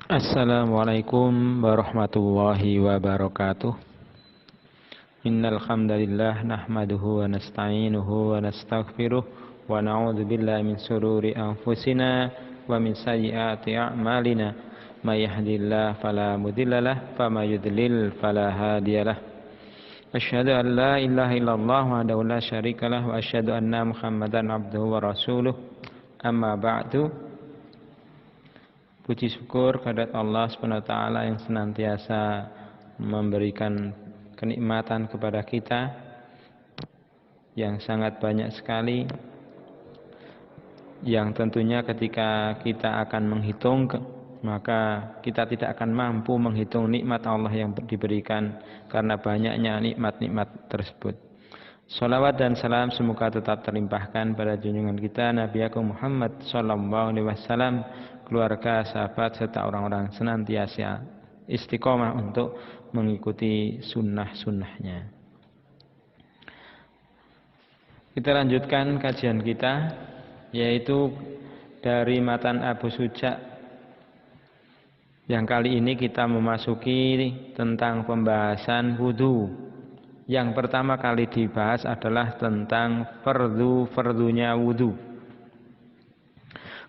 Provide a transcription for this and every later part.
Assalamualaikum warahmatullahi wabarakatuh. Innal hamdalillah nahmaduhu wa nasta'inuhu wa nastaghfiruh wa na'udzu billahi min shururi anfusina wa min sayyiati a'malina. May yahdihillahu fala mudhillalah wa may yudlil fala hadiyalah. Asyhadu an la ilaha illallah wahdahu la syarikalah wa asyhadu anna Muhammadan abduhu wa rasuluh. Amma ba'du. Puji syukur kehadirat Allah SWT yang senantiasa memberikan kenikmatan kepada kita yang sangat banyak sekali, yang tentunya ketika kita akan menghitung, maka kita tidak akan mampu menghitung nikmat Allah yang diberikan karena banyaknya nikmat-nikmat tersebut. Salawat dan salam semoga tetap terlimpahkan pada junjungan kita Nabi Agung Muhammad SAW, keluarga, sahabat, serta orang-orang senantiasa istiqomah untuk mengikuti sunnah-sunnahnya. Kita lanjutkan kajian kita, yaitu dari matan Abu Suja. Yang kali ini kita memasuki tentang pembahasan wudu. Yang pertama kali dibahas adalah tentang fardunya wudu.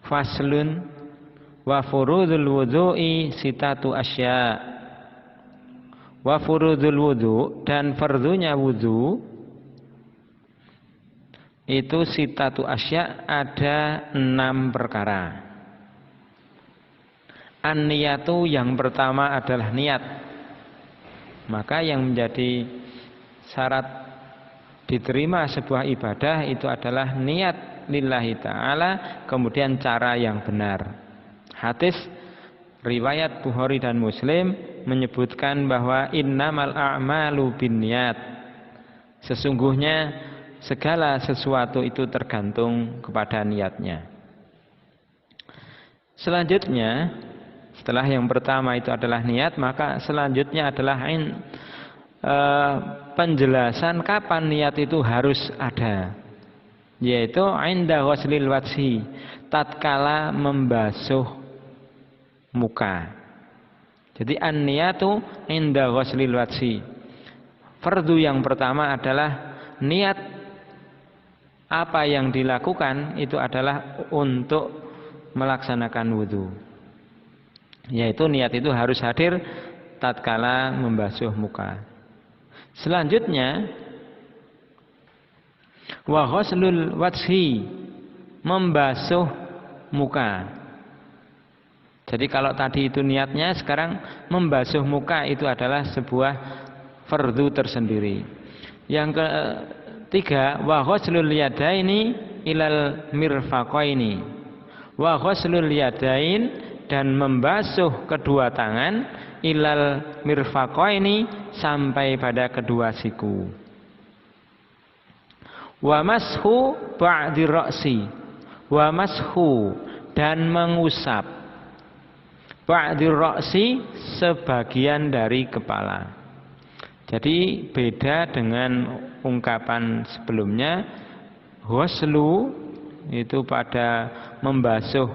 Faslun wa furudul wudu'i sitatu asya. Wa furudul wudu, dan fardunya wudu itu sitatu asya, ada 6 perkara. An-niyatu, yang pertama adalah niat. Maka yang menjadi syarat diterima sebuah ibadah itu adalah niat lillahi ta'ala, kemudian cara yang benar. Hadis riwayat Bukhari dan Muslim menyebutkan bahwa innamal a'malu binniyat, sesungguhnya segala sesuatu itu tergantung kepada niatnya. Selanjutnya, setelah yang pertama itu adalah niat, maka selanjutnya adalah penjelasan kapan niat itu harus ada, yaitu inda ghuslil wajhi, tatkala membasuh muka. Jadi an-niyatu inda ghuslil wajhi. Fardu yang pertama adalah niat, apa yang dilakukan itu adalah untuk melaksanakan wudu, yaitu niat itu harus hadir tatkala membasuh muka. Selanjutnya wa ghuslul wajhi, membasuh muka. Jadi kalau tadi itu niatnya, sekarang membasuh muka itu adalah sebuah fardu tersendiri. Yang ketiga wa ghuslul yadaini ilal mirfaqaini. Wa ghuslul yadain, dan membasuh kedua tangan ilal mirfaqaini, sampai pada kedua siku. Wa mashu ba'di ra'si, wa mashu, dan mengusap ba'di ra'si, sebagian dari kepala. Jadi beda dengan ungkapan sebelumnya, ghuslu itu pada membasuh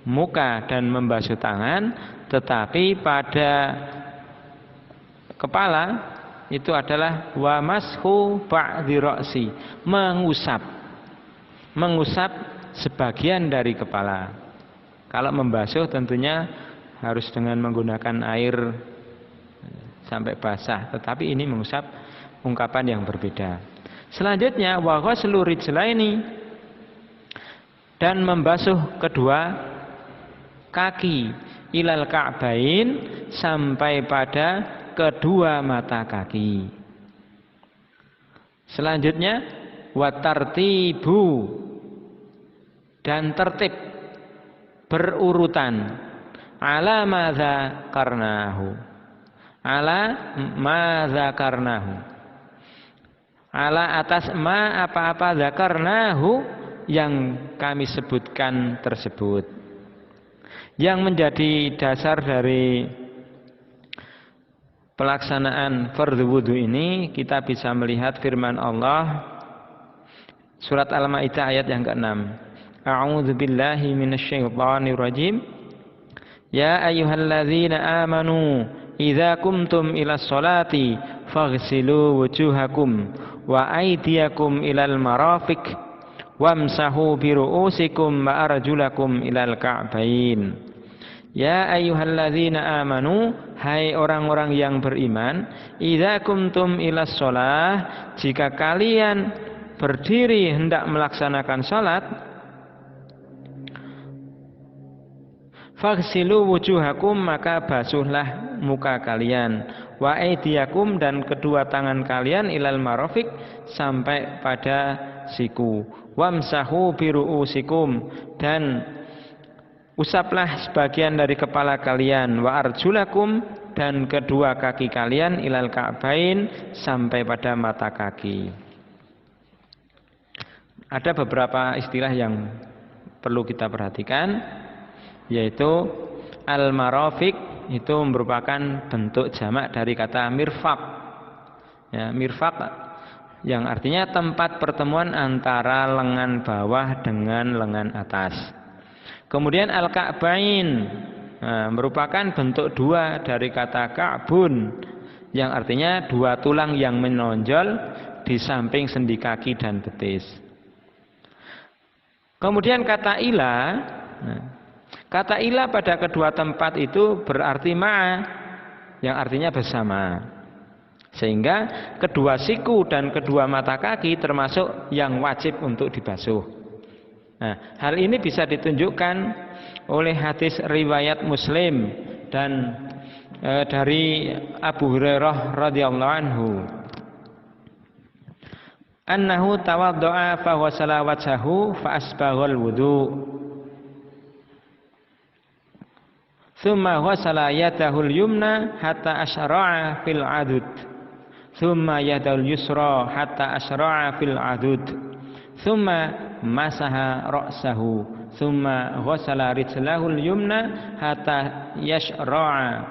muka dan membasuh tangan, tetapi pada kepala itu adalah wa mashu ba'di ra'si, mengusap sebagian dari kepala. Kalau membasuh tentunya harus dengan menggunakan air sampai basah, tetapi ini mengusap ungkapan yang berbeda. Selanjutnya wa ghuslu rijlaini, dan membasuh kedua kaki ilal ka'bain, sampai pada kedua mata kaki. Selanjutnya watartibu, dan tertib berurutan ala madza karnahu, ala madza karnahu, ala atas ma apa-apa zakarnahu yang kami sebutkan tersebut. Yang menjadi dasar dari pelaksanaan fardhu wudu ini, kita bisa melihat firman Allah surat Al-Maidah ayat yang ke-6. A'udzu billahi minasyaitonir rajim. Ya ayyuhalladzina amanu idza kumtum ilas sholati faghsilu wujuhakum wa aydiyakum ilal marafiq wamsahu bi ru'usikum wa arjulakum ilal ka'bain. Ya ayyuhalladzina amanu, hai orang-orang yang beriman, idza kumtum ilas shalah, jika kalian berdiri hendak melaksanakan salat, faghsilu wujuhakum, maka basuhlah muka kalian, wa aydiyakum, dan kedua tangan kalian, ilal marafiq, sampai pada siku, wamsahu bi ru'usikum, dan usaplah sebagian dari kepala kalian, wa arjulakum, dan kedua kaki kalian, ilal ka'bain, sampai pada mata kaki. Ada beberapa istilah yang perlu kita perhatikan, yaitu al-marafiq itu merupakan bentuk jamak dari kata mirfaq. Ya, mirfaq yang artinya tempat pertemuan antara lengan bawah dengan lengan atas. Kemudian al-ka'bain merupakan bentuk dua dari kata ka'bun, yang artinya dua tulang yang menonjol di samping sendi kaki dan betis. Kemudian kata ila, kata ila pada kedua tempat itu berarti ma'a, yang artinya bersama. Sehingga kedua siku dan kedua mata kaki termasuk yang wajib untuk dibasuh. Nah, hal ini bisa ditunjukkan oleh hadis riwayat Muslim dan dari Abu Hurairah radhiyallahu anhu. Annahu tawaddo'a fa wasala wajhahu fa asbaghal wudu. Tsumma wasala yadahul yumna hatta asyra'a fil adud. Tsumma yadul yusra hatta asyra'a fil adud. Tsumma masaha ra'sahu, tsumma ghassala rijlahul yumna hatta yashra'a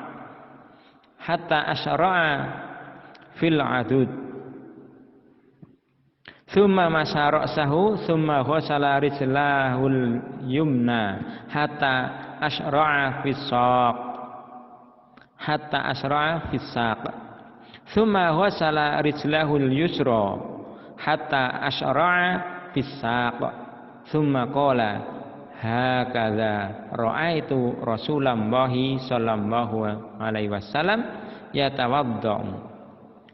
hatta asyra'a fil adud. Tsumma masaha ra'sahu, tsumma ghassala rijlahul yumna hatta asyra'a fis saq hatta asyra'a fis saq. Tsumma ghassala rijlahul yusra hatta asyra'a fisaq. Tsumma qala hakadza ra'aitu Rasulullah sallallahu alaihi wasallam yatawaddau.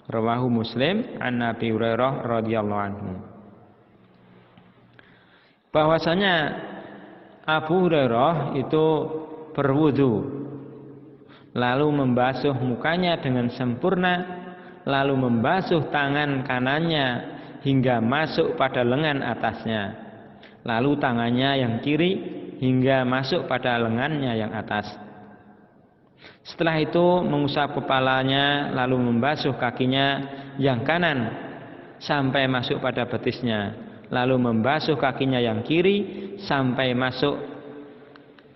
Rawahu Muslim an Abi Hurairah radhiyallahu anhu. Bahwasanya Abu Hurairah itu berwudu, lalu membasuh mukanya dengan sempurna, lalu membasuh tangan kanannya hingga masuk pada lengan atasnya, lalu tangannya yang kiri hingga masuk pada lengannya yang atas. Setelah itu mengusap kepalanya, lalu membasuh kakinya yang kanan sampai masuk pada betisnya, lalu membasuh kakinya yang kiri sampai masuk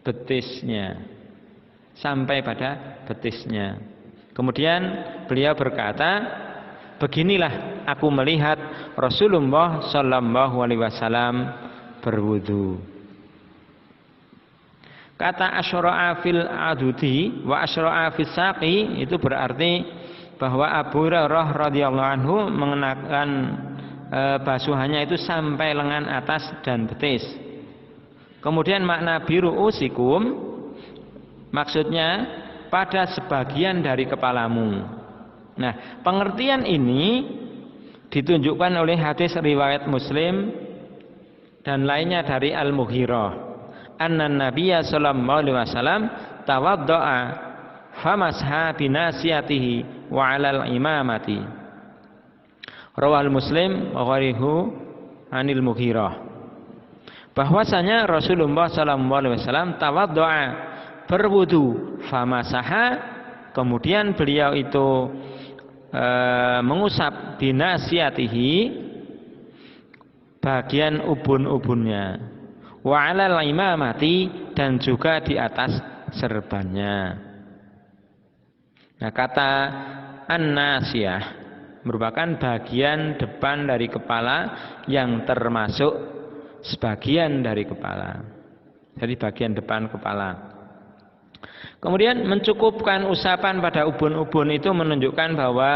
betisnya, sampai pada betisnya. Kemudian beliau berkata, beginilah aku melihat Rasulullah sallallahu alaihi wasallam berwudu. Kata asyra'a fil adudi wa asyra'a fis saqi itu berarti bahwa Abu Hurairah radhiyallahu anhu mengenakan basuhannya itu sampai lengan atas dan betis. Kemudian makna biru usikum maksudnya pada sebagian dari kepalamu. Nah, pengertian ini ditunjukkan oleh hadis riwayat Muslim dan lainnya dari Al-Mughirah. Annan Nabiyya sallallahu alaihi wasallam tawaddo'a famasha binasiyatihi wa 'alal imamati. Rawal Muslim wa ghairuhu anil Mughirah. Bahwasanya Rasulullah sallallahu alaihi wasallam tawaddo'a, berwudu, famasaha, kemudian beliau itu mengusap binasiyatihi, bagian ubun-ubunnya, wa 'alal imamati, dan juga di atas serbannya. Nah, kata an-nasiyah merupakan bagian depan dari kepala yang termasuk sebagian dari kepala. Jadi bagian depan kepala. Kemudian mencukupkan usapan pada ubun-ubun itu menunjukkan bahwa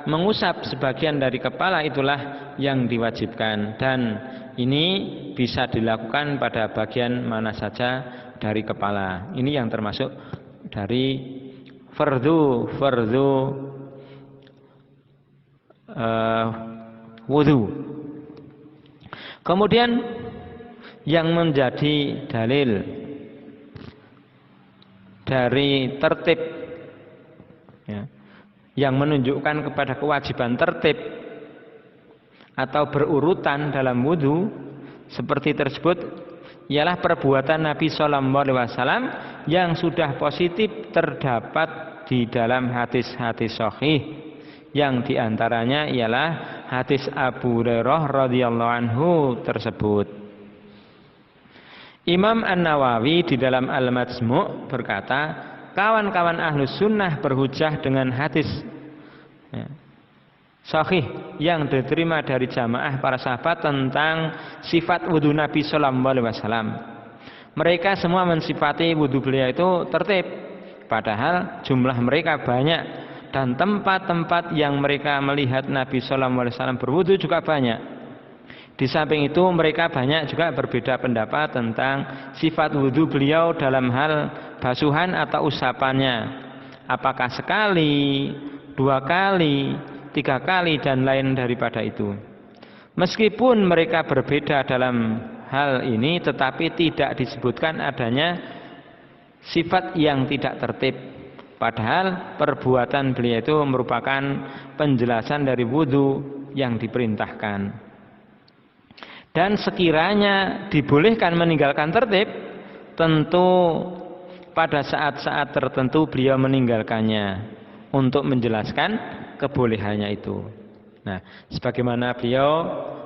mengusap sebagian dari kepala itulah yang diwajibkan, dan ini bisa dilakukan pada bagian mana saja dari kepala. Ini yang termasuk dari fardu wudu. Kemudian yang menjadi dalil dari tertib, ya, yang menunjukkan kepada kewajiban tertib atau berurutan dalam wudu seperti tersebut ialah perbuatan Nabi Shallallahu Alaihi Wasallam yang sudah positif terdapat di dalam hadis-hadis sahih, yang diantaranya ialah hadis Abu Hurairah radhiyallahu anhu tersebut. Imam An-Nawawi di dalam Al-Majmu' berkata, kawan-kawan Ahlus Sunnah berhujjah dengan hadis, ya, sahih yang diterima dari jamaah para sahabat tentang sifat wudhu Nabi Sallallahu Alaihi Wasallam. Mereka semua mensifati wudhu beliau itu tertib, padahal jumlah mereka banyak dan tempat-tempat yang mereka melihat Nabi Sallallahu Alaihi Wasallam berwudhu juga banyak. Di samping itu mereka banyak juga berbeda pendapat tentang sifat wudhu beliau dalam hal basuhan atau usapannya. Apakah sekali, 2 kali, 3 kali dan lain daripada itu. Meskipun mereka berbeda dalam hal ini, tetapi tidak disebutkan adanya sifat yang tidak tertib. Padahal perbuatan beliau itu merupakan penjelasan dari wudhu yang diperintahkan. Dan sekiranya dibolehkan meninggalkan tertib, tentu pada saat-saat tertentu beliau meninggalkannya untuk menjelaskan kebolehannya itu. Nah, sebagaimana beliau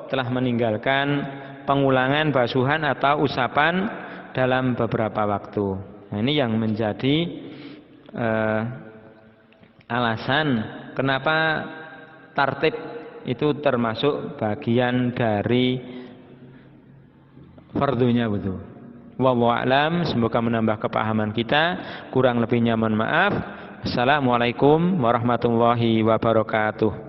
telah meninggalkan pengulangan basuhan atau usapan dalam beberapa waktu. Nah, ini yang menjadi alasan kenapa tartib itu termasuk bagian dari fardunya wudu. Wallahu a'lam, semoga menambah kepahaman kita. Kurang lebihnya mohon maaf. Assalamualaikum warahmatullahi wabarakatuh.